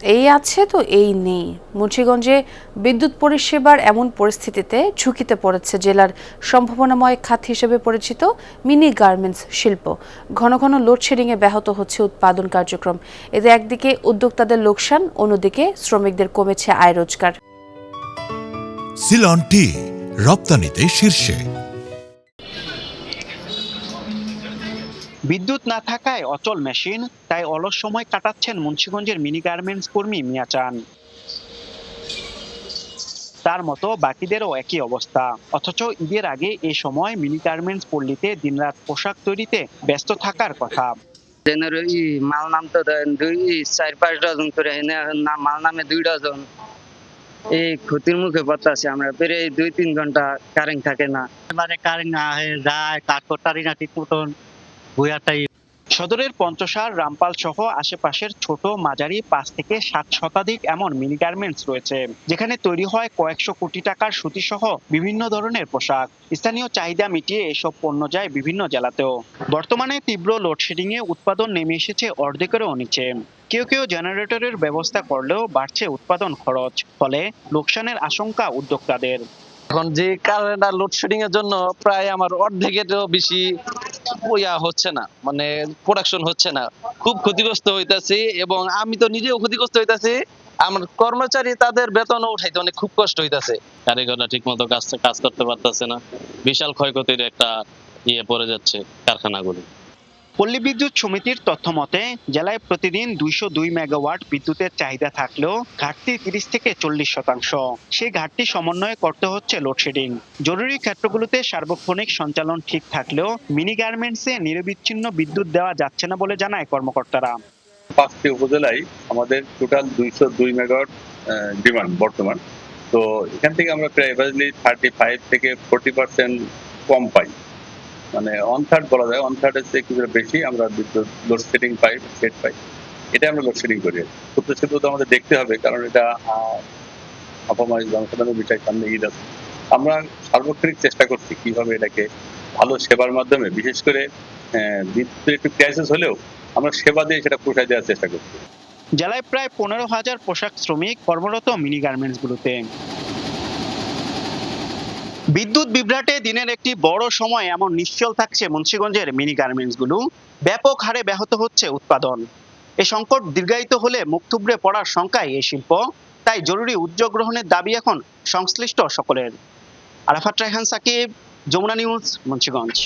এই আছে তো এই নেই। মুন্সিগঞ্জে বিদ্যুৎ পরিষেবার এমন পরিস্থিতিতে ঝুঁকিতে পড়েছে জেলার সম্ভাবনাময় খাত হিসেবে পরিচিত মিনি গার্মেন্টস শিল্প। ঘন ঘন লোডশেডিংয়ে ব্যাহত হচ্ছে উৎপাদন কার্যক্রম। এতে একদিকে উদ্যোক্তাদের লোকসান, অন্যদিকে শ্রমিকদের কমেছে আয় রোজগার। সিলন টি রপ্তানিতে শীর্ষে। বিদ্যুৎ না থাকায় অচল মেশিন, তাই অলস সময় কাটাচ্ছেন মুন্সিগঞ্জের মিনি গার্মেন্টস কর্মী মিয়া চান। তার মতো বাকিদেরও একই অবস্থা। অথচ ঈদের আগে এই সময় মিনি গার্মেন্টস পল্লীতে দিনরাত পোশাক তৈরিতে ব্যস্ত থাকার কথা। মাল নামতো 4-5 ডজন করে, মাল নামে 2 ডজন। এই ক্ষতির মুখে পড়তেছি আমরা। বেড়ে 2-3 ঘন্টা কারেন্ট থাকে না, মানে কারেন্ট না হয়ে যায়, কাজ করতে না ঠিক মতন। সদরের পঞ্চসার, রামপাল সহ আশেপাশের ছোট মাঝারি 5 থেকে 7 শতাধিক এমন মিনি গার্মেন্টস রয়েছে, যেখানে তৈরি হয় কয়েকশো কোটি টাকার সুতি সহ বিভিন্ন ধরনের পোশাক। স্থানীয় চাহিদা মিটিয়ে এসব পণ্য যায় বিভিন্ন জেলাতেও। বর্তমানে তীব্র লোডশেডিং এ উৎপাদন নেমে এসেছে অর্ধেকেরও নিচে। কেউ কেউ জেনারেটরের ব্যবস্থা করলেও বাড়ছে উৎপাদন খরচ, ফলে লোকসানের আশঙ্কা উদ্যোক্তাদের। এখন যে কারেন্ট আর লোডশেডিং এর জন্য প্রায় আমার অর্ধেকেরও বেশি হচ্ছে না, মানে প্রোডাকশন হচ্ছে না। খুব ক্ষতিগ্রস্ত হইতাছি এবং আমি তো নিজেও ক্ষতিগ্রস্ত হইতাছি। আমার কর্মচারী তাদের বেতনও উঠাইতে অনেক খুব কষ্ট হইতাছে। কারিগররা ঠিক মতো কাজ করতে পারতেছে না। বিশাল ক্ষয়ক্ষতির একটা পড়ে যাচ্ছে কারখানাগুলো। পল্লী বিদ্যুৎ সমিতির তথ্য মতে জেলায় প্রতিদিন 202 মেগাওয়াট বিদ্যুতের চাহিদা থাকলেও ঘাটতি 30 থেকে 40%। সেই ঘাটতি সমন্বয় করতে হচ্ছে লোডশেডিং। জরুরি ক্ষেত্রগুলোতে সার্বক্ষণিক সঞ্চালন ঠিক থাকলেও মিনি গার্মেন্টসে নিরবিচ্ছিন্ন বিদ্যুৎ দেওয়া যাচ্ছে না বলে জানায় কর্মকর্তারা। 5টি উপজেলায় আমাদের টোটাল 202 মেগাওয়াট ডিমান্ড বর্তমান। তো এখান থেকে আমরা প্রায় এভারেজলি 35 থেকে 40% কম পাই, মানে 1/3 বলা যায়। 1/3 চেয়ে কিছুটা বেশি আমরা বিদ্যুৎ লোডশেডিং পাই, সেট পাই। এটা আমরা লোডশেডিং করি। ক্ষুদ্র শিল্প তো আমাদের দেখতে হবে, কারণ এটা অপমানিত জনসাধারণের বিষয়, সামনে ঈদ আছে। আমরা সার্বক্ষণিক চেষ্টা করছি কিভাবে এটাকে ভালো সেবার মাধ্যমে, বিশেষ করে বিদ্যুতের একটু ক্রাইসিস হলেও আমরা সেবা দিয়ে সেটা পোষায় দেওয়ার চেষ্টা করছি। জেলায় প্রায় 15,000 পোশাক শ্রমিক কর্মরত মিনি গার্মেন্টসগুলোতে। বিদ্যুৎ বিভ্রাটে দিনের একটি বড় সময় এমন নিশ্চল থাকছে মুন্সিগঞ্জের মিনি গার্মেন্টসগুলো। ব্যাপক হারে ব্যাহত হচ্ছে উৎপাদন। এ সংকট দীর্ঘায়িত হলে মুখ থুবড়ে পড়ার শঙ্কায় এই শিল্প। তাই জরুরি উদ্যোগ গ্রহণের দাবি এখন সংশ্লিষ্ট সকলের। আরাফাত রায়হান সাকিব, যমুনা নিউজ, মুন্সিগঞ্জ।